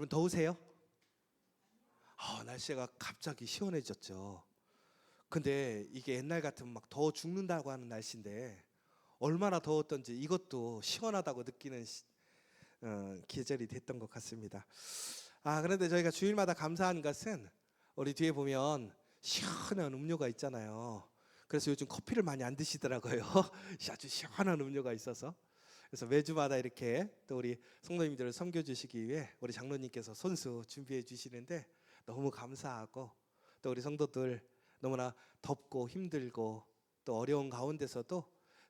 여러분 더우세요? 날씨가 갑자기 시원해졌죠. 근데 이게 옛날 같으면 막 더워 죽는다고 하는 날씨인데 얼마나 더웠던지 이것도 시원하다고 느끼는 계절이 됐던 것 같습니다. 그런데 저희가 주일마다 감사한 것은 우리 뒤에 보면 시원한 음료가 있잖아요. 그래서 요즘 커피를 많이 안 드시더라고요. 아주 시원한 음료가 있어서. 그래서 매주마다 이렇게 또 우리 성도님들을 섬겨주시기 위해 우리 장로님께서 손수 준비해 주시는데 너무 감사하고, 또 우리 성도들 너무나 덥고 힘들고 또 어려운 가운데서도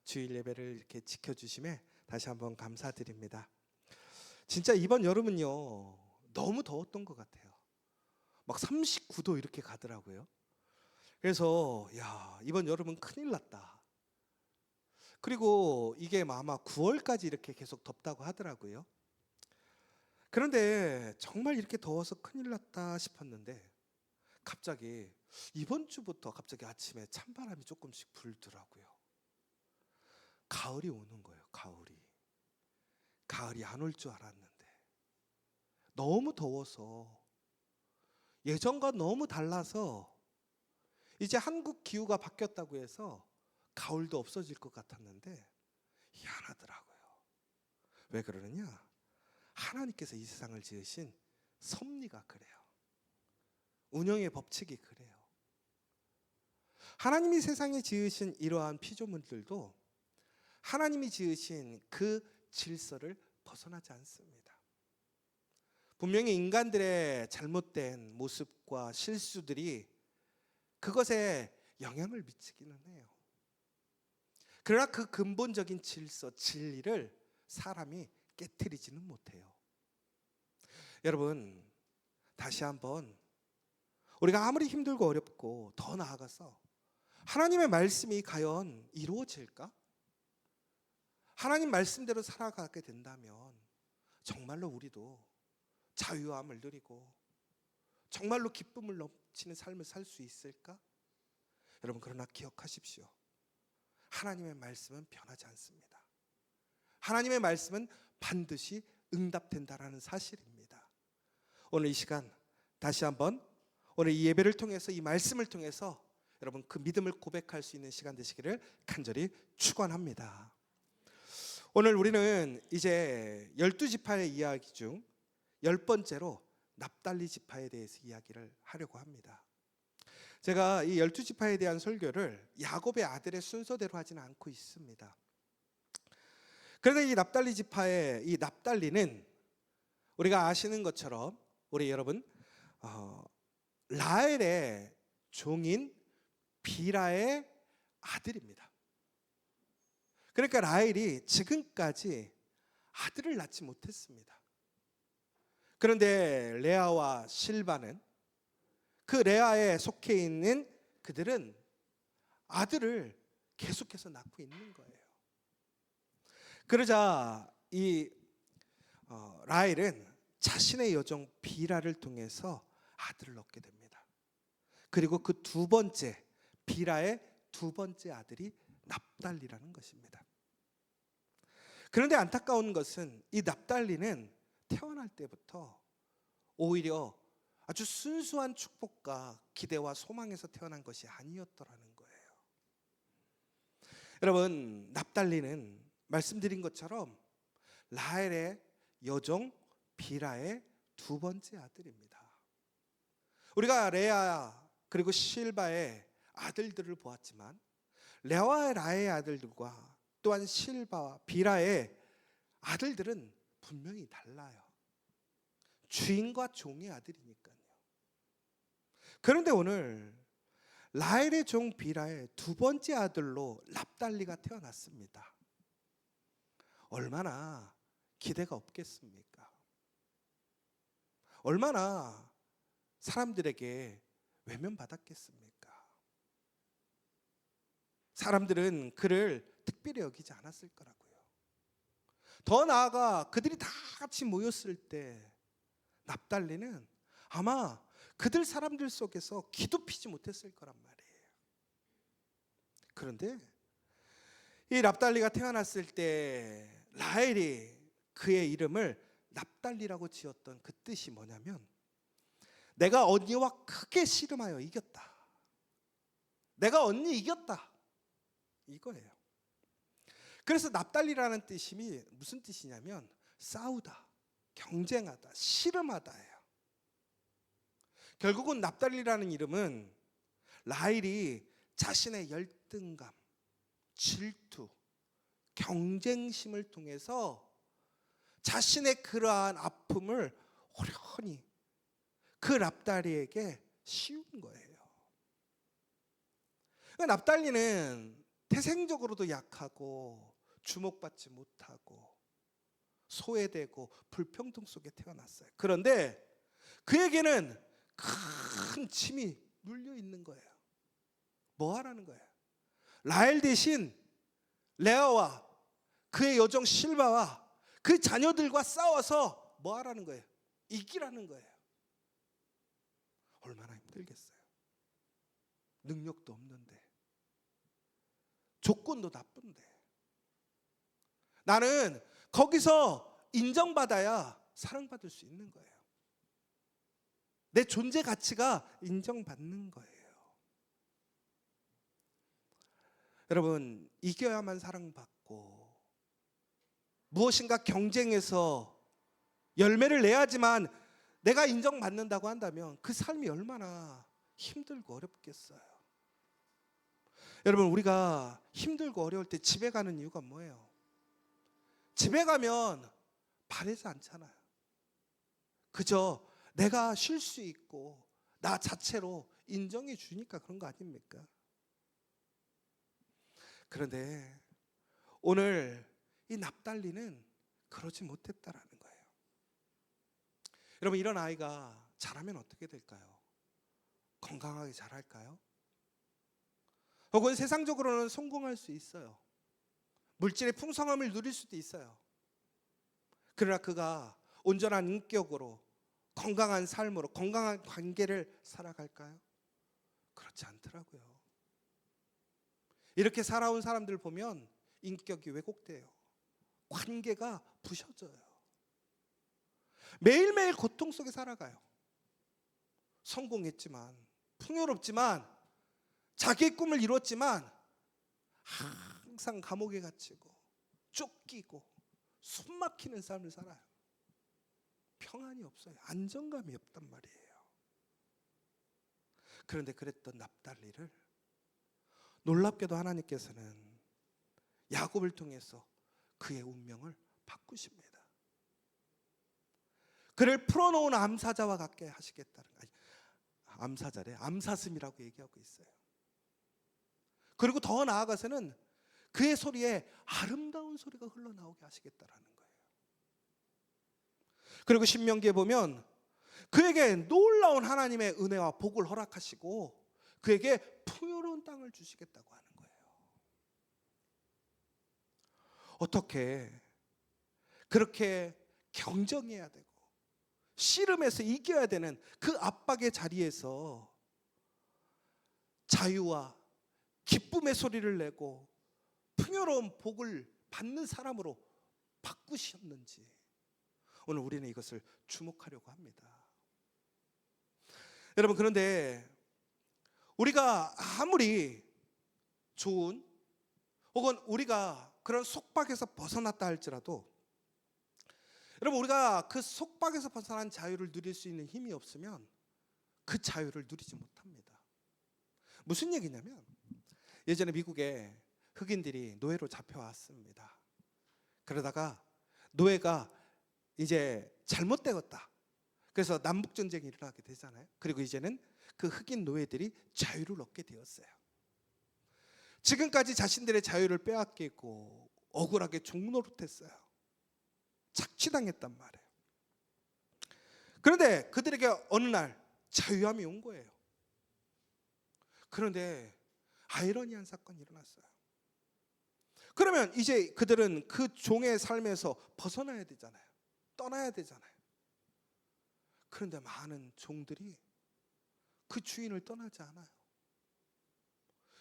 주일 예배를 이렇게 지켜주심에 다시 한번 감사드립니다. 진짜 이번 여름은요 너무 더웠던 것 같아요. 막 39도 이렇게 가더라고요. 그래서 이번 여름은 큰일 났다. 그리고 이게 아마 9월까지 이렇게 계속 덥다고 하더라고요. 그런데 정말 이렇게 더워서 큰일 났다 싶었는데 갑자기 이번 주부터 갑자기 아침에 찬바람이 조금씩 불더라고요. 가을이 오는 거예요. 가을이 안 올 줄 알았는데 너무 더워서, 예전과 너무 달라서 이제 한국 기후가 바뀌었다고 해서 가을도 없어질 것 같았는데 희한하더라고요. 왜 그러느냐? 하나님께서 이 세상을 지으신 섭리가 그래요. 운영의 법칙이 그래요. 하나님이 세상에 지으신 이러한 피조물들도 하나님이 지으신 그 질서를 벗어나지 않습니다. 분명히 인간들의 잘못된 모습과 실수들이 그것에 영향을 미치기는 해요. 그러나 그 근본적인 질서, 진리를 사람이 깨트리지는 못해요. 여러분, 다시 한번 우리가 아무리 힘들고 어렵고 더 나아가서 하나님의 말씀이 과연 이루어질까? 하나님 말씀대로 살아가게 된다면 정말로 우리도 자유함을 누리고 정말로 기쁨을 넘치는 삶을 살 수 있을까? 여러분, 그러나 기억하십시오. 하나님의 말씀은 변하지 않습니다. 하나님의 말씀은 반드시 응답된다라는 사실입니다. 오늘 이 시간 다시 한번 오늘 이 예배를 통해서, 이 말씀을 통해서 여러분 그 믿음을 고백할 수 있는 시간 되시기를 간절히 축원합니다. 오늘 우리는 이제 12지파의 이야기 중 10번째로 납달리 지파에 대해서 이야기를 하려고 합니다. 제가 이 12지파에 대한 설교를 야곱의 아들의 순서대로 하지는 않고 있습니다. 그런데 이 납달리 지파의 이 납달리는 우리가 아시는 것처럼 우리 여러분 라헬의 종인 비라의 아들입니다. 그러니까 라헬이 지금까지 아들을 낳지 못했습니다. 그런데 레아와 실바는, 그 레아에 속해 있는 그들은 아들을 계속해서 낳고 있는 거예요. 그러자 이 라헬은 자신의 여종 비라를 통해서 아들을 얻게 됩니다. 그리고 그 두 번째, 비라의 두 번째 아들이 납달리라는 것입니다. 그런데 안타까운 것은 이 납달리는 태어날 때부터 오히려 아주 순수한 축복과 기대와 소망에서 태어난 것이 아니었더라는 거예요. 여러분, 납달리는 말씀드린 것처럼 라헬의 여종 비라의 두 번째 아들입니다. 우리가 레아 그리고 실바의 아들들을 보았지만 레아와 라헬의 아들들과 또한 실바와 비라의 아들들은 분명히 달라요. 주인과 종의 아들이니까요. 그런데 오늘 라헬의 종 비라의 두 번째 아들로 납달리가 태어났습니다. 얼마나 기대가 없겠습니까? 얼마나 사람들에게 외면받았겠습니까? 사람들은 그를 특별히 여기지 않았을 거라고요. 더 나아가 그들이 다 같이 모였을 때 납달리는 아마 그들 사람들 속에서 기도 피지 못했을 거란 말이에요. 그런데 이 납달리가 태어났을 때 라헬이 그의 이름을 납달리라고 지었던 그 뜻이 뭐냐면 내가 언니와 크게 씨름하여 이겼다. 내가 언니 이겼다. 이거예요. 그래서 납달리라는 뜻이 무슨 뜻이냐면 싸우다, 경쟁하다, 씨름하다예요. 결국은 납달리라는 이름은 라헬이 자신의 열등감, 질투, 경쟁심을 통해서 자신의 그러한 아픔을 호련히 그 납달리에게 씌운 거예요. 납달리는 태생적으로도 약하고 주목받지 못하고 소외되고 불평등 속에 태어났어요. 그런데 그에게는 큰 짐이 눌려 있는 거예요. 뭐 하라는 거예요? 라헬 대신 레아와 그의 여종 실바와 그 자녀들과 싸워서 뭐 하라는 거예요? 이기라는 거예요. 얼마나 힘들겠어요. 능력도 없는데, 조건도 나쁜데. 나는 거기서 인정받아야 사랑받을 수 있는 거예요. 내 존재 가치가 인정받는 거예요. 여러분, 이겨야만 사랑받고 무엇인가 경쟁해서 열매를 내야지만 내가 인정받는다고 한다면 그 삶이 얼마나 힘들고 어렵겠어요. 여러분, 우리가 힘들고 어려울 때 집에 가는 이유가 뭐예요? 집에 가면 바래지 않잖아요. 그저 내가 쉴 수 있고 나 자체로 인정해 주니까 그런 거 아닙니까? 그런데 오늘 이 납달리는 그러지 못했다라는 거예요. 여러분, 이런 아이가 자라면 어떻게 될까요? 건강하게 자랄까요? 혹은 세상적으로는 성공할 수 있어요. 물질의 풍성함을 누릴 수도 있어요. 그러나 그가 온전한 인격으로 건강한 삶으로 건강한 관계를 살아갈까요? 그렇지 않더라고요. 이렇게 살아온 사람들 보면 인격이 왜곡돼요. 관계가 부셔져요. 매일매일 고통 속에 살아가요. 성공했지만, 풍요롭지만, 자기의 꿈을 이뤘지만 항상 감옥에 갇히고 쫓기고 숨막히는 삶을 살아요. 평안이 없어요. 안정감이 없단 말이에요. 그런데 그랬던 납달리를 놀랍게도 하나님께서는 야곱을 통해서 그의 운명을 바꾸십니다. 그를 풀어놓은 암사자와 같게 하시겠다는, 아니, 암사자래, 암사슴이라고 얘기하고 있어요. 그리고 더 나아가서는 그의 소리에 아름다운 소리가 흘러나오게 하시겠다라는 거예요. 그리고 신명기에 보면 그에게 놀라운 하나님의 은혜와 복을 허락하시고 그에게 풍요로운 땅을 주시겠다고 하는 거예요. 어떻게 그렇게 경쟁해야 되고 씨름해서 이겨야 되는 그 압박의 자리에서 자유와 기쁨의 소리를 내고 풍요로운 복을 받는 사람으로 바꾸셨는지 오늘 우리는 이것을 주목하려고 합니다. 여러분, 그런데 우리가 아무리 좋은 혹은 우리가 그런 속박에서 벗어났다 할지라도 여러분, 우리가 그 속박에서 벗어난 자유를 누릴 수 있는 힘이 없으면 그 자유를 누리지 못합니다. 무슨 얘기냐면 예전에 미국에 흑인들이 노예로 잡혀왔습니다. 그러다가 노예가 이제 잘못되었다. 그래서 남북전쟁이 일어나게 되잖아요. 그리고 이제는 그 흑인 노예들이 자유를 얻게 되었어요. 지금까지 자신들의 자유를 빼앗기고 억울하게 종노릇했어요. 착취당했단 말이에요. 그런데 그들에게 어느 날 자유함이 온 거예요. 그런데 아이러니한 사건이 일어났어요. 그러면 이제 그들은 그 종의 삶에서 벗어나야 되잖아요. 떠나야 되잖아요. 그런데 많은 종들이 그 주인을 떠나지 않아요.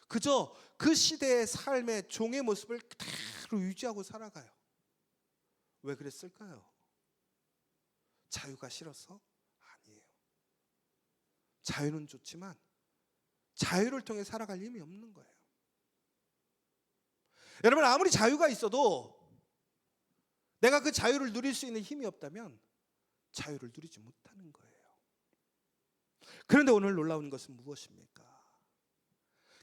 그저 그 시대의 삶의 종의 모습을 그대로 유지하고 살아가요. 왜 그랬을까요? 자유가 싫어서? 아니에요. 자유는 좋지만 자유를 통해 살아갈 힘이 없는 거예요. 여러분, 아무리 자유가 있어도 내가 그 자유를 누릴 수 있는 힘이 없다면 자유를 누리지 못하는 거예요. 그런데 오늘 놀라운 것은 무엇입니까?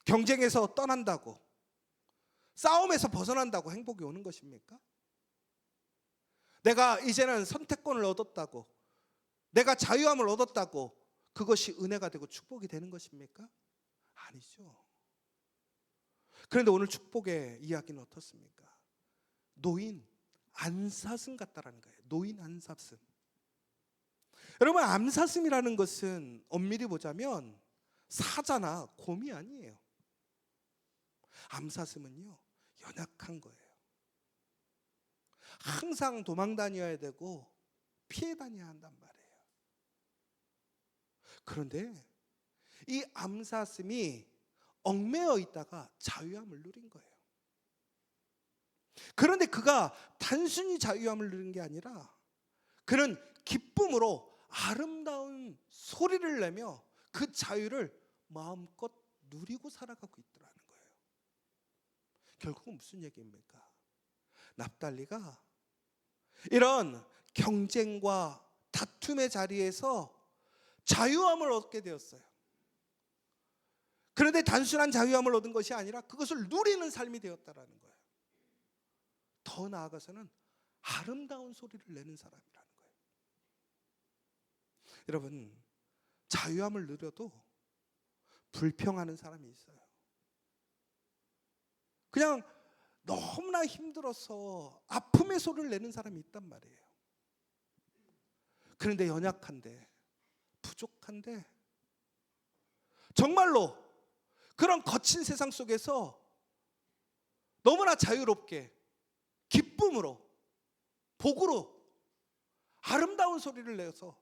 경쟁에서 떠난다고, 싸움에서 벗어난다고 행복이 오는 것입니까? 내가 이제는 선택권을 얻었다고, 내가 자유함을 얻었다고 그것이 은혜가 되고 축복이 되는 것입니까? 아니죠. 그런데 오늘 축복의 이야기는 어떻습니까? 노인 안사슴 같다라는 거예요. 노인 안사슴. 여러분, 암사슴이라는 것은 엄밀히 보자면 사자나 곰이 아니에요. 암사슴은요, 연약한 거예요. 항상 도망 다녀야 되고 피해 다녀야 한단 말이에요. 그런데 이 암사슴이 얽매여 있다가 자유함을 누린 거예요. 그런데 그가 단순히 자유함을 누린 게 아니라 그는 기쁨으로 아름다운 소리를 내며 그 자유를 마음껏 누리고 살아가고 있더라는 거예요. 결국은 무슨 얘기입니까? 납달리가 이런 경쟁과 다툼의 자리에서 자유함을 얻게 되었어요. 그런데 단순한 자유함을 얻은 것이 아니라 그것을 누리는 삶이 되었다라는 거예요. 더 나아가서는 아름다운 소리를 내는 사람이라는 거예요. 여러분, 자유함을 누려도 불평하는 사람이 있어요. 그냥 너무나 힘들어서 아픔의 소리를 내는 사람이 있단 말이에요. 그런데 연약한데, 부족한데, 정말로 그런 거친 세상 속에서 너무나 자유롭게 기쁨으로, 복으로 아름다운 소리를 내서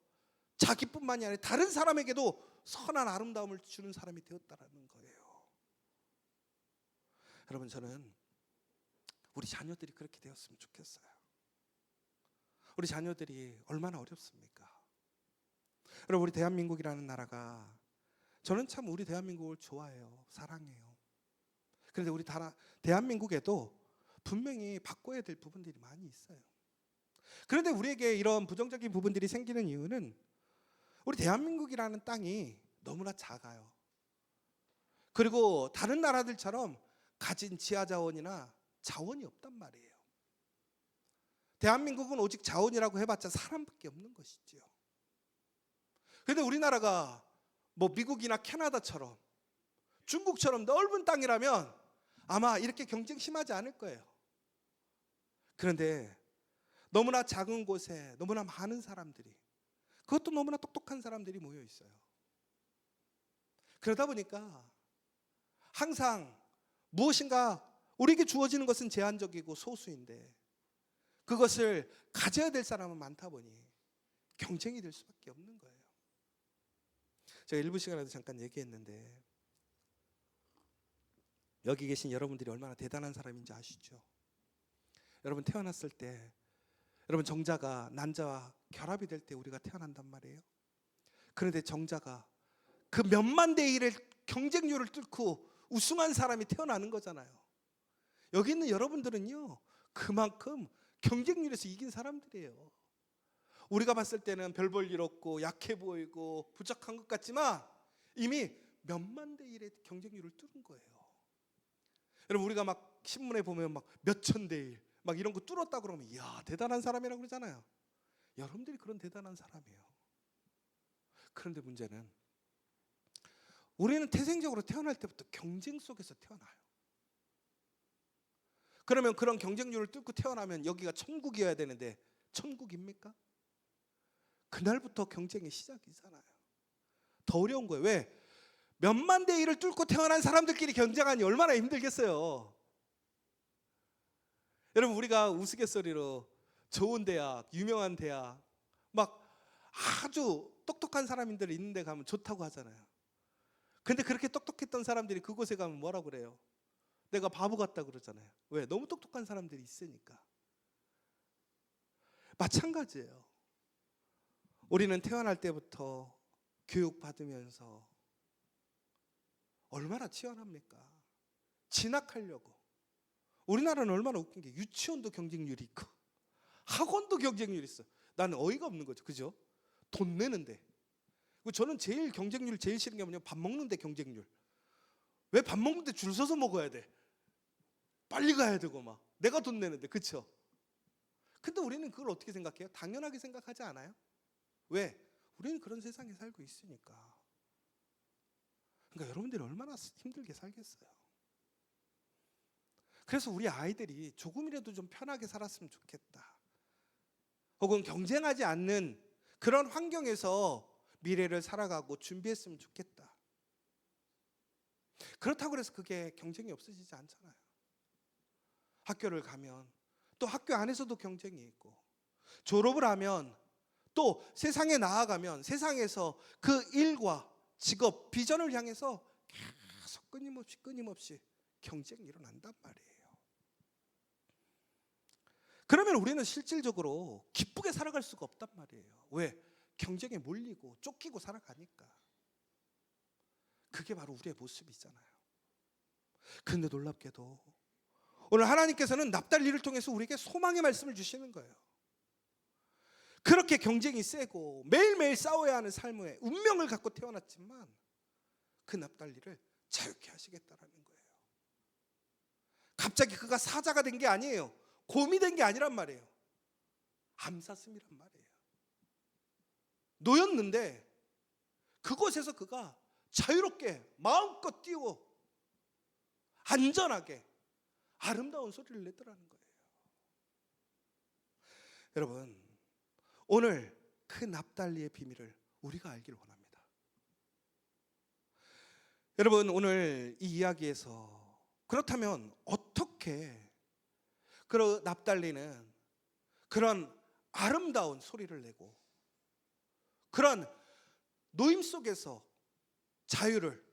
자기뿐만이 아니라 다른 사람에게도 선한 아름다움을 주는 사람이 되었다라는 거예요. 여러분, 저는 우리 자녀들이 그렇게 되었으면 좋겠어요. 우리 자녀들이 얼마나 어렵습니까? 여러분, 우리 대한민국이라는 나라가, 저는 참 우리 대한민국을 좋아해요. 사랑해요. 그런데 우리 대한민국에도 분명히 바꿔야 될 부분들이 많이 있어요. 그런데 우리에게 이런 부정적인 부분들이 생기는 이유는 우리 대한민국이라는 땅이 너무나 작아요. 그리고 다른 나라들처럼 가진 지하자원이나 자원이 없단 말이에요. 대한민국은 오직 자원이라고 해봤자 사람밖에 없는 것이지요. 그런데 우리나라가 뭐 미국이나 캐나다처럼 중국처럼 넓은 땅이라면 아마 이렇게 경쟁 심하지 않을 거예요. 그런데 너무나 작은 곳에 너무나 많은 사람들이, 그것도 너무나 똑똑한 사람들이 모여 있어요. 그러다 보니까 항상 무엇인가 우리에게 주어지는 것은 제한적이고 소수인데 그것을 가져야 될 사람은 많다 보니 경쟁이 될 수밖에 없는 거예요. 제가 일부 시간에도 잠깐 얘기했는데 여기 계신 여러분들이 얼마나 대단한 사람인지 아시죠? 여러분, 태어났을 때 여러분 정자가 난자와 결합이 될 때 우리가 태어난단 말이에요. 그런데 정자가 그 몇만 대 1의 경쟁률을 뚫고 우승한 사람이 태어나는 거잖아요. 여기 있는 여러분들은요, 그만큼 경쟁률에서 이긴 사람들이에요. 우리가 봤을 때는 별 볼 일 없고 약해 보이고 부족한 것 같지만 이미 몇만 대 1의 경쟁률을 뚫은 거예요. 여러분, 우리가 막 신문에 보면 막 몇천 대 1, 막 이런 거 뚫었다 그러면 이야, 대단한 사람이라고 그러잖아요. 여러분들이 그런 대단한 사람이에요. 그런데 문제는 우리는 태생적으로 태어날 때부터 경쟁 속에서 태어나요. 그러면 그런 경쟁률을 뚫고 태어나면 여기가 천국이어야 되는데 천국입니까? 그날부터 경쟁의 시작이잖아요. 더 어려운 거예요. 왜? 몇만 대 1을 뚫고 태어난 사람들끼리 경쟁하니 얼마나 힘들겠어요. 여러분, 우리가 우스갯소리로 좋은 대학, 유명한 대학, 막 아주 똑똑한 사람들이 있는 데 가면 좋다고 하잖아요. 근데 그렇게 똑똑했던 사람들이 그곳에 가면 뭐라고 그래요? 내가 바보 같다 그러잖아요. 왜? 너무 똑똑한 사람들이 있으니까. 마찬가지예요. 우리는 태어날 때부터 교육받으면서 얼마나 치열합니까? 진학하려고. 우리나라는 얼마나 웃긴 게 유치원도 경쟁률이 있고 학원도 경쟁률이 있어. 나는 어이가 없는 거죠. 그죠? 돈 내는데. 저는 제일 경쟁률 제일 싫은 게 뭐냐면 밥 먹는데 경쟁률. 왜 밥 먹는데 줄 서서 먹어야 돼? 빨리 가야 되고 막. 내가 돈 내는데. 그렇죠? 근데 우리는 그걸 어떻게 생각해요? 당연하게 생각하지 않아요? 왜? 우리는 그런 세상에 살고 있으니까. 그러니까 여러분들이 얼마나 힘들게 살겠어요. 그래서 우리 아이들이 조금이라도 좀 편하게 살았으면 좋겠다. 혹은 경쟁하지 않는 그런 환경에서 미래를 살아가고 준비했으면 좋겠다. 그렇다고 해서 그게 경쟁이 없어지지 않잖아요. 학교를 가면 또 학교 안에서도 경쟁이 있고, 졸업을 하면 또 세상에 나아가면 세상에서 그 일과 직업, 비전을 향해서 계속 끊임없이 경쟁이 일어난단 말이에요. 그러면 우리는 실질적으로 기쁘게 살아갈 수가 없단 말이에요. 왜? 경쟁에 몰리고 쫓기고 살아가니까. 그게 바로 우리의 모습이잖아요. 그런데 놀랍게도 오늘 하나님께서는 납달리를 통해서 우리에게 소망의 말씀을 주시는 거예요. 그렇게 경쟁이 세고 매일매일 싸워야 하는 삶의 운명을 갖고 태어났지만 그 납달리를 자유케 하시겠다라는 거예요. 갑자기 그가 사자가 된 게 아니에요. 곰이 된 게 아니란 말이에요. 암사슴이란 말이에요. 놓였는데 그곳에서 그가 자유롭게 마음껏 뛰고 안전하게 아름다운 소리를 내더라는 거예요. 여러분, 오늘 그 납달리의 비밀을 우리가 알기를 원합니다. 여러분, 오늘 이 이야기에서 그렇다면 어떻게 그 납달리는 그런 아름다운 소리를 내고 그런 노임 속에서 자유를,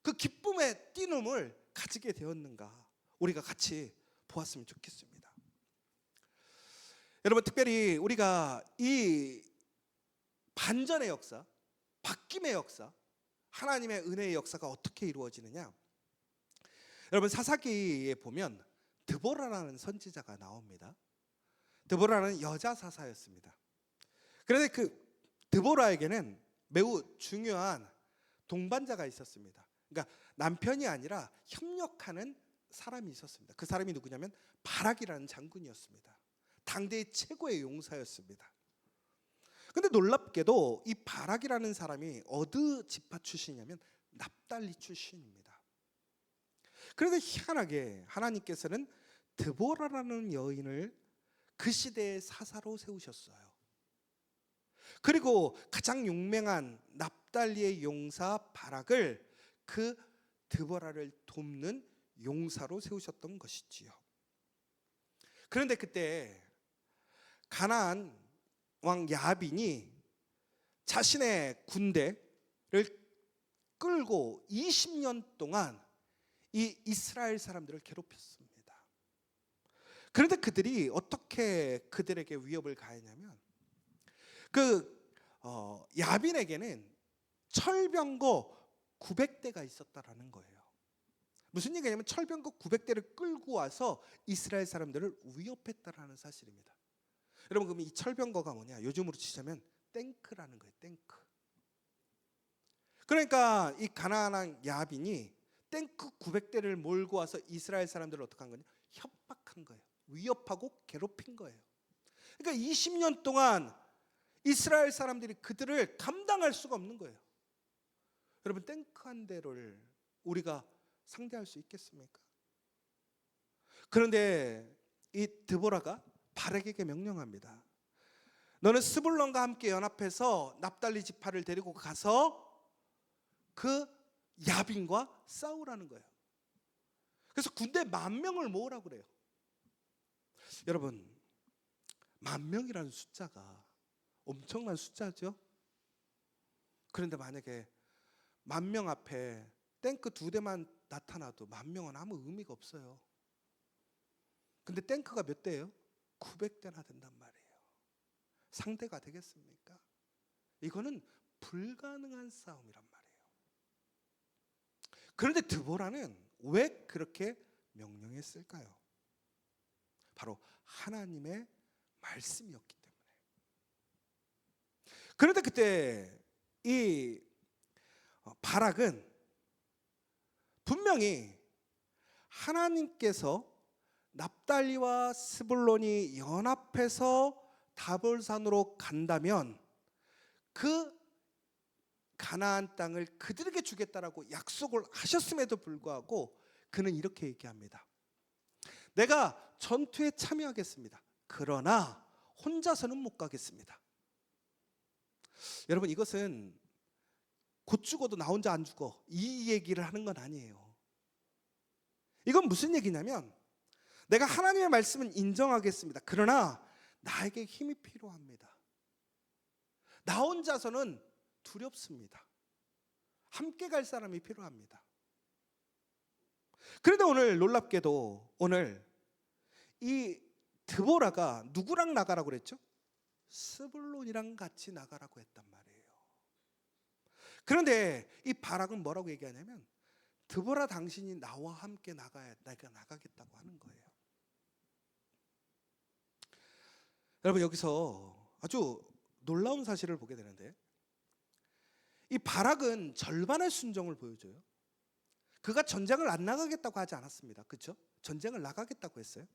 그 기쁨의 띠눔을 가지게 되었는가, 우리가 같이 보았으면 좋겠습니다. 여러분, 특별히 우리가 이 반전의 역사, 바뀜의 역사, 하나님의 은혜의 역사가 어떻게 이루어지느냐, 여러분 사사기에 보면 드보라라는 선지자가 나옵니다. 드보라는 여자 사사였습니다. 그런데 그 드보라에게는 매우 중요한 동반자가 있었습니다. 그러니까 남편이 아니라 협력하는 사람이 있었습니다. 그 사람이 누구냐면 바락이라는 장군이었습니다. 당대의 최고의 용사였습니다. 근데 놀랍게도 이 바락이라는 사람이 어느 지파 출신이냐면 납달리 출신입니다. 그런데 희한하게 하나님께서는 드보라라는 여인을 그 시대의 사사로 세우셨어요. 그리고 가장 유명한 납달리의 용사 바락을 그 드보라를 돕는 용사로 세우셨던 것이지요. 그런데 그때 가나안 왕 야빈이 자신의 군대를 끌고 20년 동안 이 이스라엘 사람들을 괴롭혔습니다. 그런데 그들이 어떻게 그들에게 위협을 가했냐면 야빈에게는 철병거 900대가 있었다라는 거예요. 무슨 얘기냐면 철병거 900대를 끌고 와서 이스라엘 사람들을 위협했다라는 사실입니다. 여러분, 그럼 이 철병거가 뭐냐? 요즘으로 치자면 탱크라는 거예요. 탱크. 그러니까 이 가나안 야빈이 탱크 900대를 몰고 와서 이스라엘 사람들을 어떻게 한 거냐? 협박한 거예요. 위협하고 괴롭힌 거예요. 그러니까 20년 동안 이스라엘 사람들이 그들을 감당할 수가 없는 거예요. 여러분, 탱크 한 대를 우리가 상대할 수 있겠습니까? 그런데 이 드보라가 바락에게 명령합니다. 너는 스불론과 함께 연합해서 납달리 지파를 데리고 가서 그 야빈과 싸우라는 거예요. 그래서 군대 10,000명을 모으라고 그래요. 여러분, 10,000명이라는 숫자가 엄청난 숫자죠. 그런데 만약에 10,000명 앞에 탱크 2대만 나타나도 10,000명은 아무 의미가 없어요. 근데 탱크가 몇 대예요? 900대나 된단 말이에요. 상대가 되겠습니까? 이거는 불가능한 싸움이란 말이에요. 그런데 드보라는 왜 그렇게 명령했을까요? 바로 하나님의 말씀이었기 때문에. 그런데 그때 이 바락은 분명히 하나님께서 납달리와 스불론이 연합해서 다볼산으로 간다면 그 가나안 땅을 그들에게 주겠다라고 약속을 하셨음에도 불구하고 그는 이렇게 얘기합니다. 내가 전투에 참여하겠습니다. 그러나 혼자서는 못 가겠습니다. 여러분, 이것은 곧 죽어도 나 혼자 안 죽어 이 얘기를 하는 건 아니에요. 이건 무슨 얘기냐면 내가 하나님의 말씀은 인정하겠습니다. 그러나 나에게 힘이 필요합니다. 나 혼자서는 두렵습니다. 함께 갈 사람이 필요합니다. 그런데 오늘 놀랍게도 오늘 이 드보라가 누구랑 나가라고 그랬죠? 스불론이랑 같이 나가라고 했단 말이에요. 그런데 이 바락은 뭐라고 얘기하냐면 드보라 당신이 나와 함께 나가야 내가 나가겠다고 하는 거예요. 여러분, 여기서 아주 놀라운 사실을 보게 되는데 이 바락은 절반의 순종을 보여줘요. 그가 전쟁을 안 나가겠다고 하지 않았습니다. 그렇죠? 전쟁을 나가겠다고 했어요.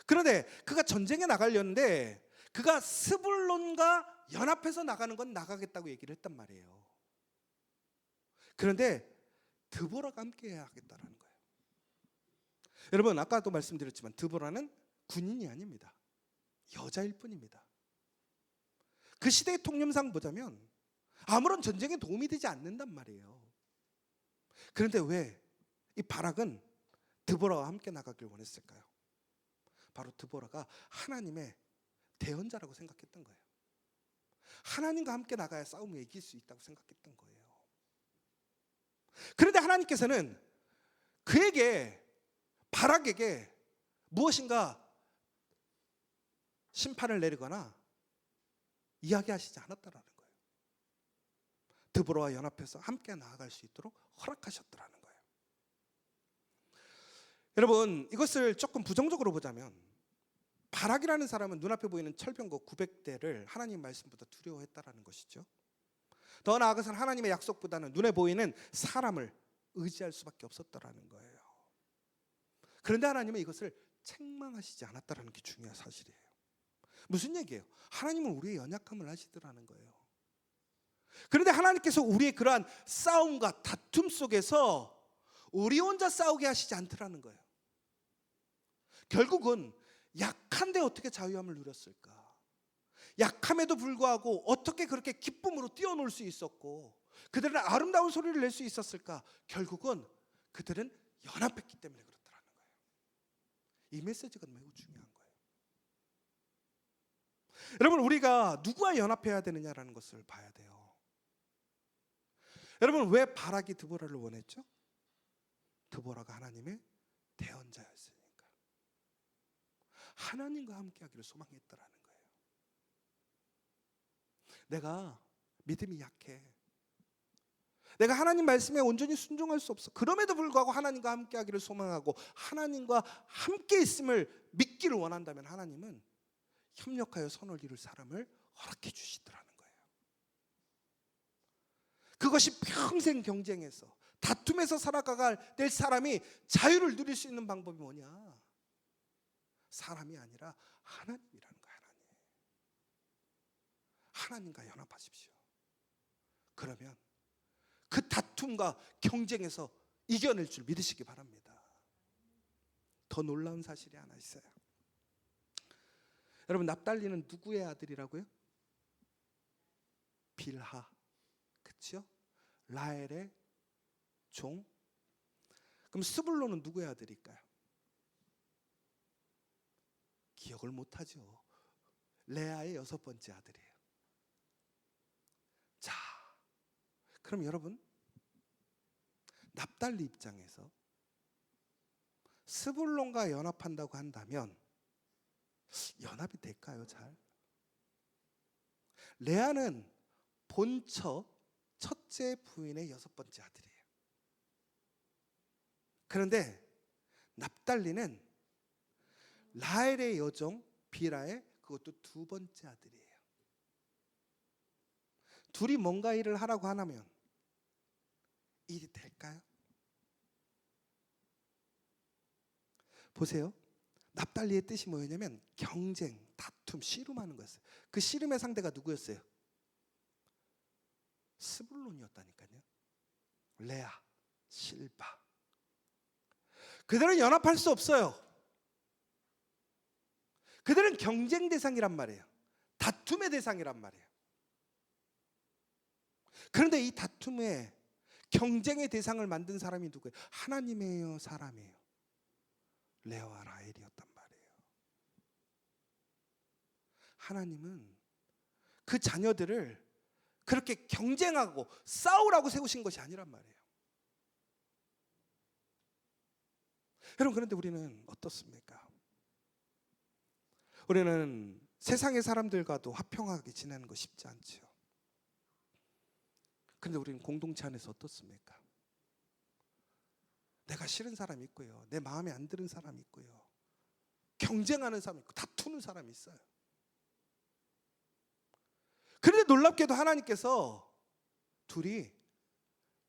그런데 그가 전쟁에 나가려는데 그가 스불론과 연합해서 나가는 건 나가겠다고 얘기를 했단 말이에요. 그런데 드보라가 함께 해야 하겠다라는 거예요. 여러분, 아까도 말씀드렸지만 드보라는 군인이 아닙니다. 여자일 뿐입니다. 그 시대의 통념상 보자면 아무런 전쟁에 도움이 되지 않는단 말이에요. 그런데 왜 이 바락은 드보라와 함께 나가길 원했을까요? 바로 드보라가 하나님의 대언자라고 생각했던 거예요. 하나님과 함께 나가야 싸움을 이길 수 있다고 생각했던 거예요. 그런데 하나님께서는 그에게, 바락에게 무엇인가 심판을 내리거나 이야기하시지 않았다라는 거예요. 드보라와 연합해서 함께 나아갈 수 있도록 허락하셨더라는 거예요. 여러분, 이것을 조금 부정적으로 보자면 바락이라는 사람은 눈앞에 보이는 철병거 900대를 하나님 말씀보다 두려워했다라는 것이죠. 더 나아가서는 하나님의 약속보다는 눈에 보이는 사람을 의지할 수밖에 없었다라는 거예요. 그런데 하나님은 이것을 책망하시지 않았다라는 게 중요한 사실이에요. 무슨 얘기예요? 하나님은 우리의 연약함을 아시더라는 거예요. 그런데 하나님께서 우리의 그러한 싸움과 다툼 속에서 우리 혼자 싸우게 하시지 않더라는 거예요. 결국은 약한데 어떻게 자유함을 누렸을까? 약함에도 불구하고 어떻게 그렇게 기쁨으로 뛰어놀 수 있었고 그들은 아름다운 소리를 낼 수 있었을까? 결국은 그들은 연합했기 때문에 그렇더라는 거예요. 이 메시지가 매우 중요한 거예요. 여러분, 우리가 누구와 연합해야 되느냐라는 것을 봐야 돼요. 여러분, 왜 바락이 드보라를 원했죠? 드보라가 하나님의 대언자였으니까. 하나님과 함께하기를 소망했더라는 거예요. 내가 믿음이 약해. 내가 하나님 말씀에 온전히 순종할 수 없어. 그럼에도 불구하고 하나님과 함께하기를 소망하고 하나님과 함께 있음을 믿기를 원한다면 하나님은 협력하여 선을 이룰 사람을 허락해 주시더라는 거예요. 그것이 평생 경쟁에서 다툼에서 살아가야 될 사람이 자유를 누릴 수 있는 방법이 뭐냐? 사람이 아니라 하나님이라는 거예요. 하나님과 연합하십시오. 그러면 그 다툼과 경쟁에서 이겨낼 줄 믿으시기 바랍니다. 더 놀라운 사실이 하나 있어요. 여러분, 납달리는 누구의 아들이라고요? 빌하. 그렇죠? 라헬의 종. 그럼 스불론은 누구의 아들일까요? 기억을 못하죠. 레아의 6번째 아들이에요. 자, 그럼 여러분, 납달리 입장에서 스불론과 연합한다고 한다면 연합이 될까요? 잘? 레아는 본처 첫째 부인의 6번째 아들이에요. 그런데 납달리는 라헬의 여종 빌하의 그것도 2번째 아들이에요. 둘이 뭔가 일을 하라고 하면 일이 될까요? 보세요. 납달리의 뜻이 뭐였냐면 경쟁, 다툼, 씨름하는 거였어요. 그 씨름의 상대가 누구였어요? 스불론이었다니까요. 레아, 실바. 그들은 연합할 수 없어요. 그들은 경쟁 대상이란 말이에요. 다툼의 대상이란 말이에요. 그런데 이 다툼의 경쟁의 대상을 만든 사람이 누구예요? 하나님이에요, 사람이에요? 레아와 라헬이었단 말이에요. 하나님은 그 자녀들을 그렇게 경쟁하고 싸우라고 세우신 것이 아니란 말이에요. 여러분, 그런데 우리는 어떻습니까? 우리는 세상의 사람들과도 화평하게 지내는 거 쉽지 않죠. 그런데 우리는 공동체 안에서 어떻습니까? 내가 싫은 사람이 있고요, 내 마음에 안 드는 사람이 있고요, 경쟁하는 사람이 있고 다투는 사람이 있어요. 그런데 놀랍게도 하나님께서 둘이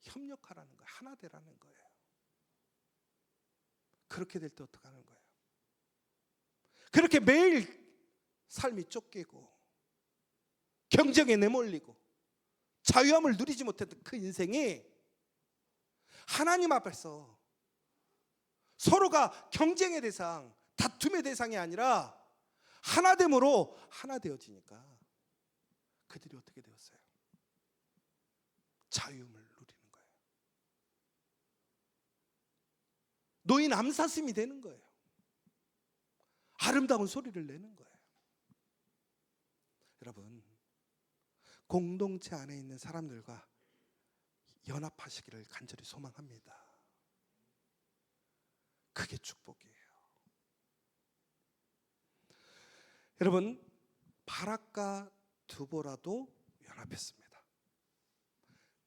협력하라는 거예요. 하나 되라는 거예요. 그렇게 될 때 어떻게 하는 거예요? 그렇게 매일 삶이 쫓기고 경쟁에 내몰리고 자유함을 누리지 못했던 그 인생이 하나님 앞에서 서로가 경쟁의 대상, 다툼의 대상이 아니라 하나됨으로 하나 되어지니까 그들이 어떻게 되었어요? 자유함을 누리는 거예요. 노인 암사슴이 되는 거예요. 아름다운 소리를 내는 거예요. 여러분, 공동체 안에 있는 사람들과 연합하시기를 간절히 소망합니다. 그게 축복이에요. 여러분, 바락과 드보라도 연합했습니다.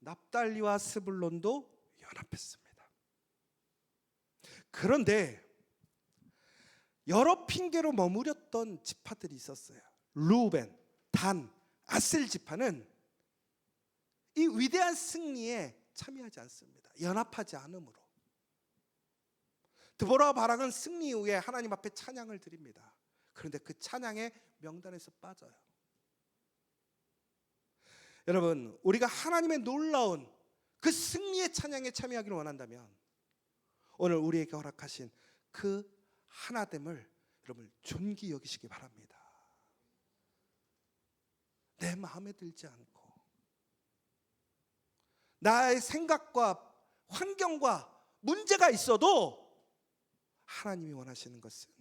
납달리와 스불론도 연합했습니다. 그런데 여러 핑계로 머무렸던 지파들이 있었어요. 루벤, 단, 아셀 지파는 이 위대한 승리에 참여하지 않습니다. 연합하지 않으므로. 드보라와 바락은 승리 이후에 하나님 앞에 찬양을 드립니다. 그런데 그 찬양의 명단에서 빠져요. 여러분, 우리가 하나님의 놀라운 그 승리의 찬양에 참여하기를 원한다면 오늘 우리에게 허락하신 그 하나됨을 여러분 존귀 여기시기 바랍니다. 내 마음에 들지 않고 나의 생각과 환경과 문제가 있어도 하나님이 원하시는 것은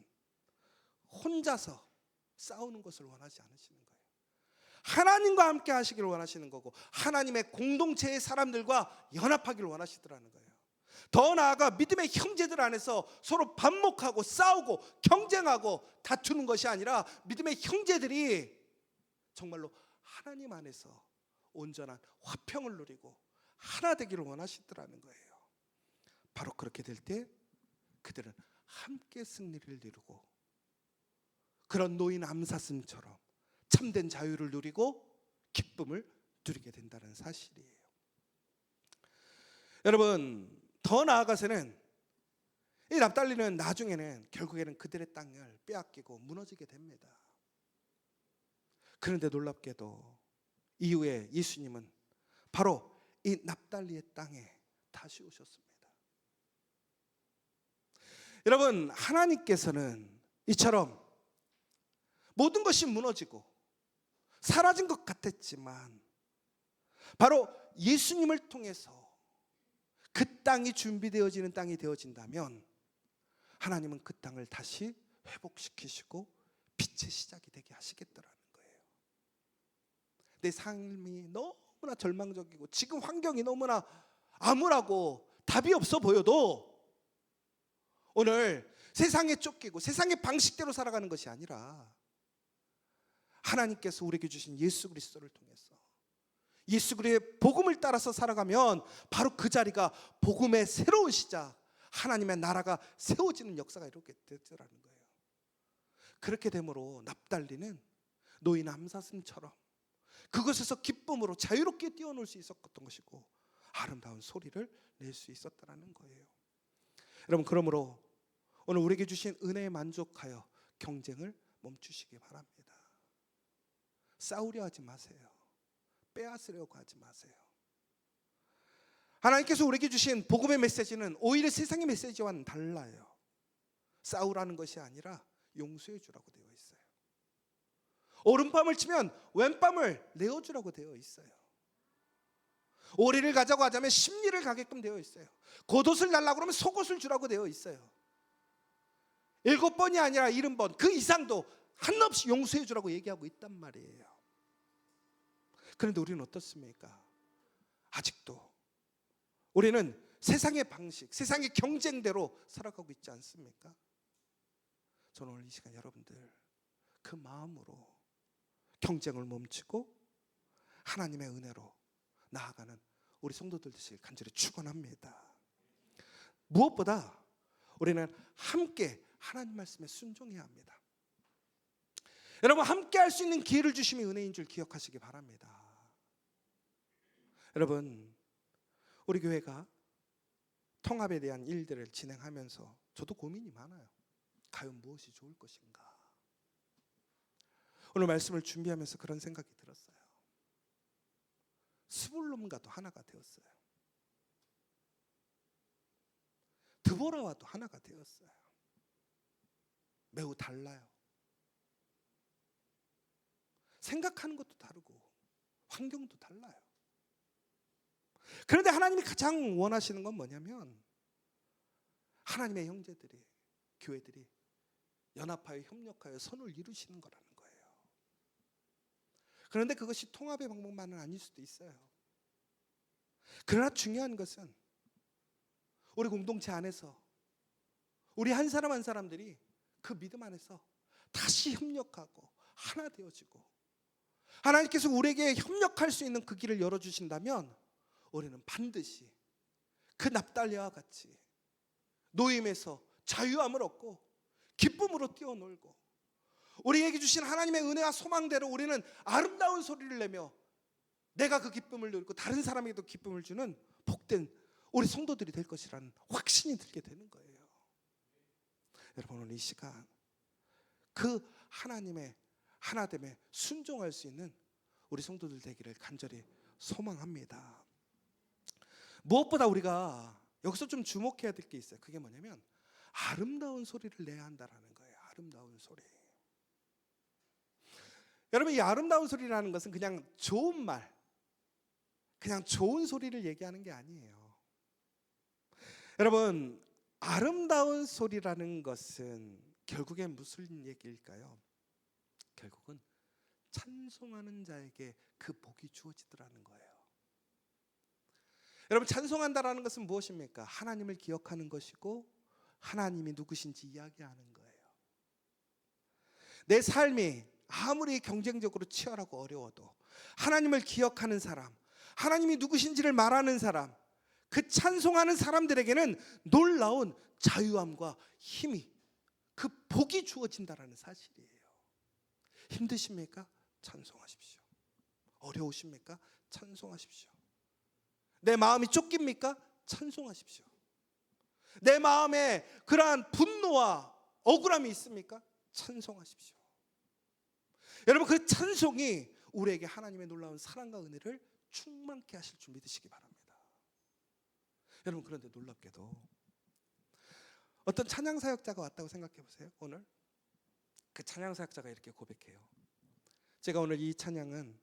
혼자서 싸우는 것을 원하지 않으시는 거예요. 하나님과 함께 하시기를 원하시는 거고 하나님의 공동체의 사람들과 연합하기를 원하시더라는 거예요. 더 나아가 믿음의 형제들 안에서 서로 반목하고 싸우고 경쟁하고 다투는 것이 아니라 믿음의 형제들이 정말로 하나님 안에서 온전한 화평을 누리고 하나 되기를 원하시더라는 거예요. 바로 그렇게 될 때 그들은 함께 승리를 이루고 그런 노인 암사슴처럼 참된 자유를 누리고 기쁨을 누리게 된다는 사실이에요. 여러분, 더 나아가서는 이 납달리는 나중에는 결국에는 그들의 땅을 빼앗기고 무너지게 됩니다. 그런데 놀랍게도 이후에 예수님은 바로 이 납달리의 땅에 다시 오셨습니다. 여러분, 하나님께서는 이처럼 모든 것이 무너지고 사라진 것 같았지만 바로 예수님을 통해서 그 땅이 준비되어지는 땅이 되어진다면 하나님은 그 땅을 다시 회복시키시고 빛의 시작이 되게 하시겠다라는 거예요. 내 삶이 너무나 절망적이고 지금 환경이 너무나 암울하고 답이 없어 보여도 오늘 세상에 쫓기고 세상의 방식대로 살아가는 것이 아니라 하나님께서 우리에게 주신 예수 그리스도를 통해서 예수 그리스도의 복음을 따라서 살아가면 바로 그 자리가 복음의 새로운 시작, 하나님의 나라가 세워지는 역사가 이렇게 되더라는 거예요. 그렇게 되므로 납달리는 노인 암사슴처럼 그것에서 기쁨으로 자유롭게 뛰어놀 수 있었던 것이고 아름다운 소리를 낼 수 있었다는 거예요. 여러분, 그러므로 오늘 우리에게 주신 은혜에 만족하여 경쟁을 멈추시기 바랍니다. 싸우려 하지 마세요. 빼앗으려고 하지 마세요. 하나님께서 우리에게 주신 복음의 메시지는 오히려 세상의 메시지와는 달라요. 싸우라는 것이 아니라 용서해 주라고 되어 있어요. 오른밤을 치면 왼밤을 내어주라고 되어 있어요. 오리를 가자고 하자면 십리를 가게끔 되어 있어요. 겉옷을 달라고 그러면 속옷을 주라고 되어 있어요. 7번이 아니라 70번 그 이상도 한없이 용서해 주라고 얘기하고 있단 말이에요. 그런데 우리는 어떻습니까? 아직도 우리는 세상의 방식, 세상의 경쟁대로 살아가고 있지 않습니까? 저는 오늘 이 시간 여러분들 그 마음으로 경쟁을 멈추고 하나님의 은혜로 나아가는 우리 성도들 되시길 간절히 축원합니다. 무엇보다 우리는 함께 하나님 말씀에 순종해야 합니다. 여러분, 함께 할 수 있는 기회를 주심이 은혜인 줄 기억하시기 바랍니다. 여러분, 우리 교회가 통합에 대한 일들을 진행하면서 저도 고민이 많아요. 과연 무엇이 좋을 것인가? 오늘 말씀을 준비하면서 그런 생각이 들었어요. 스불론과도 하나가 되었어요. 드보라와도 하나가 되었어요. 매우 달라요. 생각하는 것도 다르고 환경도 달라요. 그런데 하나님이 가장 원하시는 건 뭐냐면 하나님의 형제들이, 교회들이 연합하여 협력하여 선을 이루시는 거라는 거예요. 그런데 그것이 통합의 방법만은 아닐 수도 있어요. 그러나 중요한 것은 우리 공동체 안에서 우리 한 사람 한 사람들이 그 믿음 안에서 다시 협력하고 하나 되어지고 하나님께서 우리에게 협력할 수 있는 그 길을 열어주신다면 우리는 반드시 그 납달리와 같이 노임에서 자유함을 얻고 기쁨으로 뛰어놀고 우리에게 주신 하나님의 은혜와 소망대로 우리는 아름다운 소리를 내며 내가 그 기쁨을 누리고 다른 사람에게도 기쁨을 주는 복된 우리 성도들이 될 것이라는 확신이 들게 되는 거예요. 여러분, 오늘 이 시간 그 하나님의 하나됨에 순종할 수 있는 우리 성도들 되기를 간절히 소망합니다. 무엇보다 우리가 여기서 좀 주목해야 될 게 있어요. 그게 뭐냐면 아름다운 소리를 내야 한다는 거예요. 아름다운 소리. 여러분, 이 아름다운 소리라는 것은 그냥 좋은 말, 그냥 좋은 소리를 얘기하는 게 아니에요. 여러분, 아름다운 소리라는 것은 결국엔 무슨 얘기일까요? 결국은 찬송하는 자에게 그 복이 주어지더라는 거예요. 여러분, 찬송한다라는 것은 무엇입니까? 하나님을 기억하는 것이고 하나님이 누구신지 이야기하는 거예요. 내 삶이 아무리 경쟁적으로 치열하고 어려워도 하나님을 기억하는 사람, 하나님이 누구신지를 말하는 사람, 그 찬송하는 사람들에게는 놀라운 자유함과 힘이, 그 복이 주어진다라는 사실이에요. 힘드십니까? 찬송하십시오. 어려우십니까? 찬송하십시오. 내 마음이 쫓깁니까? 찬송하십시오. 내 마음에 그러한 분노와 억울함이 있습니까? 찬송하십시오. 여러분, 그 찬송이 우리에게 하나님의 놀라운 사랑과 은혜를 충만케 하실 줄 믿으시기 바랍니다. 여러분, 그런데 놀랍게도 어떤 찬양 사역자가 왔다고 생각해 보세요. 오늘 그 찬양 사역자가 이렇게 고백해요. 제가 오늘 이 찬양은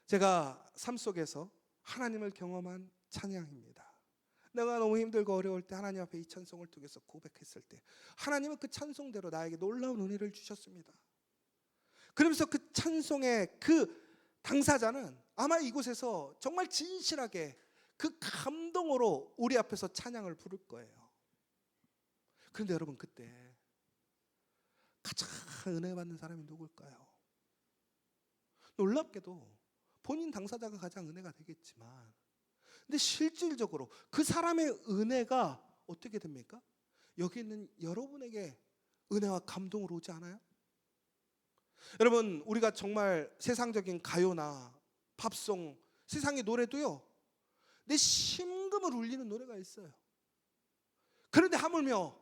제가 삶 속에서 하나님을 경험한 찬양입니다. 내가 너무 힘들고 어려울 때 하나님 앞에 이 찬송을 통해서 고백했을 때 하나님은 그 찬송대로 나에게 놀라운 은혜를 주셨습니다. 그러면서 그 찬송의 그 당사자는 아마 이곳에서 정말 진실하게 그 감동으로 우리 앞에서 찬양을 부를 거예요. 그런데 여러분, 그때 가장 은혜 받는 사람이 누굴까요? 놀랍게도 본인 당사자가 가장 은혜가 되겠지만, 근데 실질적으로 그 사람의 은혜가 어떻게 됩니까? 여기 있는 여러분에게 은혜와 감동으로 오지 않아요? 여러분, 우리가 정말 세상적인 가요나 팝송, 세상의 노래도요, 내 심금을 울리는 노래가 있어요. 그런데 하물며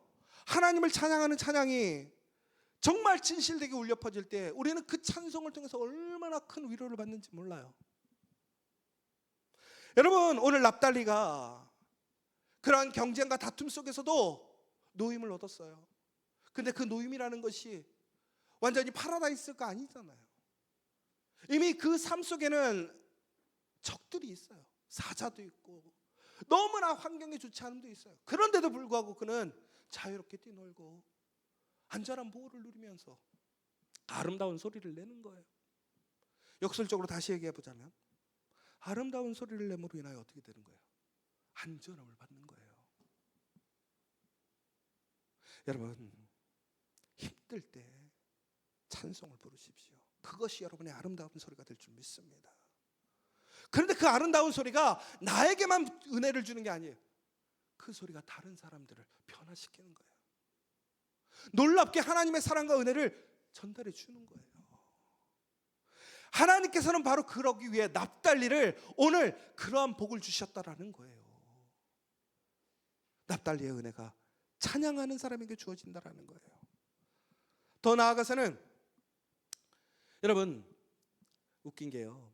하나님을 찬양하는 찬양이 정말 진실되게 울려 퍼질 때 우리는 그 찬송을 통해서 얼마나 큰 위로를 받는지 몰라요. 여러분, 오늘 납달리가 그러한 경쟁과 다툼 속에서도 노임을 얻었어요. 근데 그 노임이라는 것이 완전히 파라다이스가 아니잖아요. 이미 그 삶 속에는 적들이 있어요. 사자도 있고 너무나 환경이 좋지 않음도 있어요. 그런데도 불구하고 그는 자유롭게 뛰놀고 안전한 보호를 누리면서 아름다운 소리를 내는 거예요. 역설적으로 다시 얘기해 보자면, 아름다운 소리를 내므로 인하여 어떻게 되는 거예요? 안전함을 받는 거예요. 여러분, 힘들 때 찬송을 부르십시오. 그것이 여러분의 아름다운 소리가 될 줄 믿습니다. 그런데 그 아름다운 소리가 나에게만 은혜를 주는 게 아니에요. 그 소리가 다른 사람들을 변화시키는 거예요. 놀랍게 하나님의 사랑과 은혜를 전달해 주는 거예요. 하나님께서는 바로 그러기 위해 납달리를 오늘 그러한 복을 주셨다라는 거예요. 납달리의 은혜가 찬양하는 사람에게 주어진다라는 거예요. 더 나아가서는 여러분, 웃긴 게요,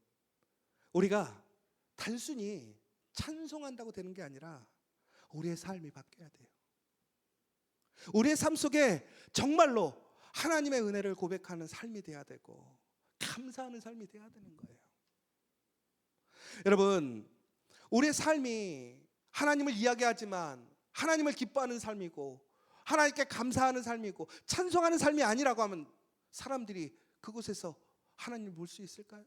우리가 단순히 찬송한다고 되는 게 아니라 우리의 삶이 바뀌어야 돼요. 우리의 삶 속에 정말로 하나님의 은혜를 고백하는 삶이 돼야 되고 감사하는 삶이 돼야 되는 거예요. 여러분, 우리의 삶이 하나님을 이야기하지만 하나님을 기뻐하는 삶이고 하나님께 감사하는 삶이고 찬송하는 삶이 아니라고 하면 사람들이 그곳에서 하나님을 볼 수 있을까요?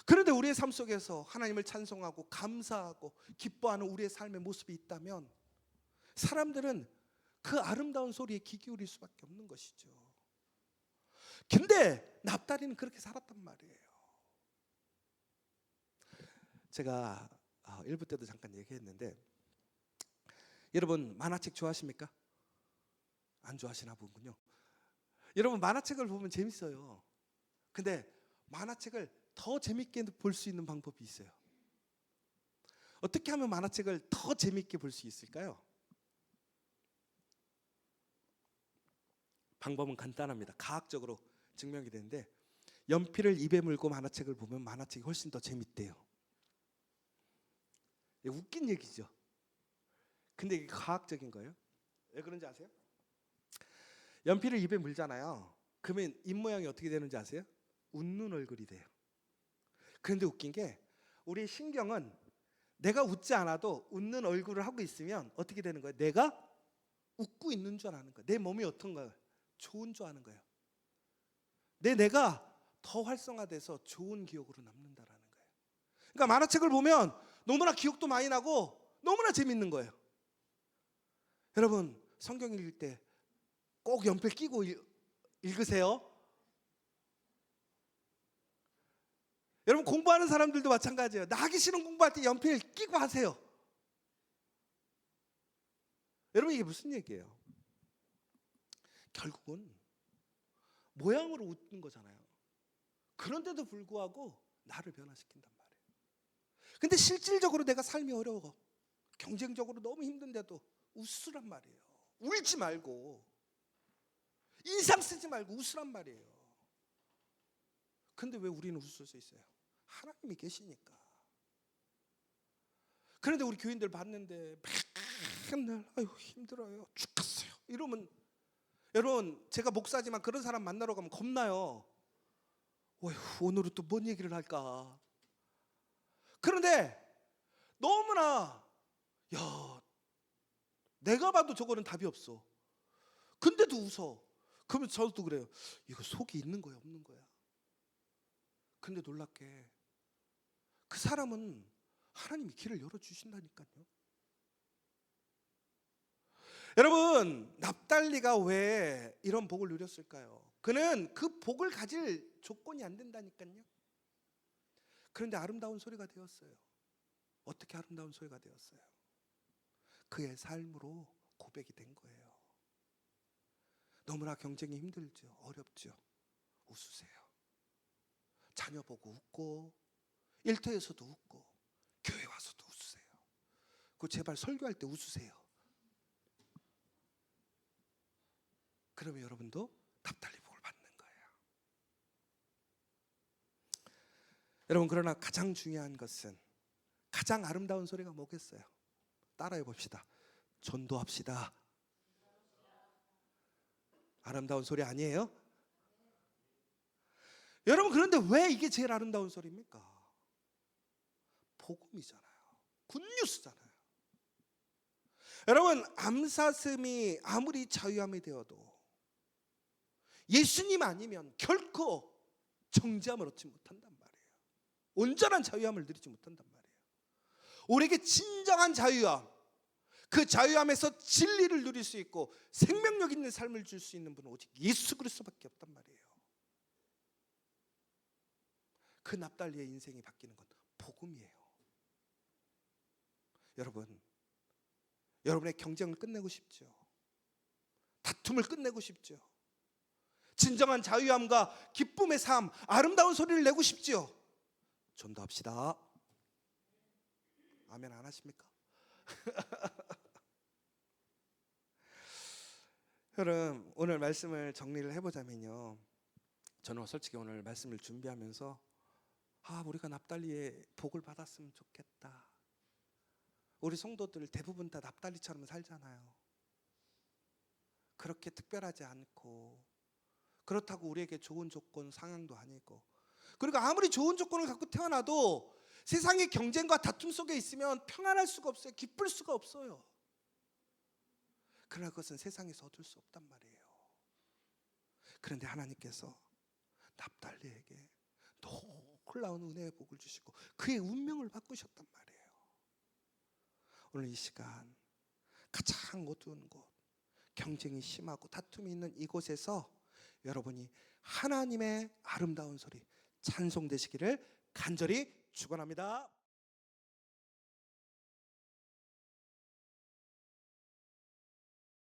그런데 우리의 삶 속에서 하나님을 찬송하고 감사하고 기뻐하는 우리의 삶의 모습이 있다면 사람들은 그 아름다운 소리에 귀 기울일 수밖에 없는 것이죠. 근데 납달리는 그렇게 살았단 말이에요. 제가 1부 때도 잠깐 얘기했는데, 여러분 만화책 좋아하십니까? 안 좋아하시나 보군요. 여러분, 만화책을 보면 재밌어요. 근데 만화책을 더 재밌게 볼 수 있는 방법이 있어요. 어떻게 하면 만화책을 더 재밌게 볼 수 있을까요? 방법은 간단합니다. 과학적으로 증명이 되는데, 연필을 입에 물고 만화책을 보면 만화책이 훨씬 더 재밌대요. 웃긴 얘기죠. 근데 이게 과학적인 거예요. 왜 그런지 아세요? 연필을 입에 물잖아요. 그러면 입 모양이 어떻게 되는지 아세요? 웃는 얼굴이 돼요. 그런데 웃긴 게, 우리 신경은 내가 웃지 않아도 웃는 얼굴을 하고 있으면 어떻게 되는 거예요? 내가 웃고 있는 줄 아는 거예요. 내 몸이 어떤가요? 좋은 줄 아는 거예요. 내가 더 활성화돼서 좋은 기억으로 남는다라는 거예요. 그러니까 만화책을 보면 너무나 기억도 많이 나고 너무나 재밌는 거예요. 여러분, 성경 읽을 때 꼭 연필 끼고 읽으세요. 여러분, 공부하는 사람들도 마찬가지예요. 나기 싫은 공부할 때 연필 끼고 하세요. 여러분, 이게 무슨 얘기예요? 결국은 모양으로 웃는 거잖아요. 그런데도 불구하고 나를 변화시킨단 말이에요. 근데 실질적으로 내가 삶이 어려워, 경쟁적으로 너무 힘든데도 웃으란 말이에요. 울지 말고 인상 쓰지 말고 웃으란 말이에요. 근데 왜 우리는 웃을 수 있어요? 하나님이 계시니까. 그런데 우리 교인들 봤는데 맨날 아유 힘들어요, 죽겠어요 이러면, 여러분, 제가 목사지만 그런 사람 만나러 가면 겁나요. 어휴, 오늘은 또 뭔 얘기를 할까. 그런데 너무나, 야, 내가 봐도 저거는 답이 없어. 근데도 웃어. 그러면 저도 그래요. 이거 속이 있는 거야, 없는 거야? 근데 놀랍게 그 사람은 하나님이 길을 열어주신다니까요. 여러분, 납달리가 왜 이런 복을 누렸을까요? 그는 그 복을 가질 조건이 안 된다니까요. 그런데 아름다운 소리가 되었어요. 어떻게 아름다운 소리가 되었어요? 그의 삶으로 고백이 된 거예요. 너무나 경쟁이 힘들죠. 어렵죠. 웃으세요. 자녀 보고 웃고, 일터에서도 웃고, 교회 와서도 웃으세요. 그 제발 설교할 때 웃으세요. 그러면 여러분도 납달리 복을 받는 거예요. 여러분, 그러나 가장 중요한 것은, 가장 아름다운 소리가 뭐겠어요? 따라해 봅시다. 전도합시다. 아름다운 소리 아니에요? 여러분, 그런데 왜 이게 제일 아름다운 소리입니까? 복음이잖아요. 굿뉴스잖아요. 여러분, 암사슴이 아무리 자유함이 되어도 예수님 아니면 결코 정죄함을 얻지 못한단 말이에요. 온전한 자유함을 누리지 못한단 말이에요. 우리에게 진정한 자유함, 그 자유함에서 진리를 누릴 수 있고 생명력 있는 삶을 줄 수 있는 분은 오직 예수 그리스도밖에 없단 말이에요. 그 납달리의 인생이 바뀌는 건 복음이에요. 여러분, 여러분의 경쟁을 끝내고 싶죠? 다툼을 끝내고 싶죠? 진정한 자유함과 기쁨의 삶, 아름다운 소리를 내고 싶죠? 전도합시다. 아멘 안 하십니까? 여러분, 오늘 말씀을 정리를 해보자면요, 저는 솔직히 오늘 말씀을 준비하면서 우리가 납달리의 복을 받았으면 좋겠다. 우리 성도들 대부분 다 납달리처럼 살잖아요. 그렇게 특별하지 않고, 그렇다고 우리에게 좋은 조건 상황도 아니고, 그리고 아무리 좋은 조건을 갖고 태어나도 세상의 경쟁과 다툼 속에 있으면 평안할 수가 없어요. 기쁠 수가 없어요. 그러나 그것은 세상에서 얻을 수 없단 말이에요. 그런데 하나님께서 납달리에게 놀라운 은혜의 복을 주시고 그의 운명을 바꾸셨단 말이에요. 오늘 이 시간 가장 어두운 곳, 경쟁이 심하고 다툼이 있는 이곳에서 여러분이 하나님의 아름다운 소리 찬송되시기를 간절히 축원합니다.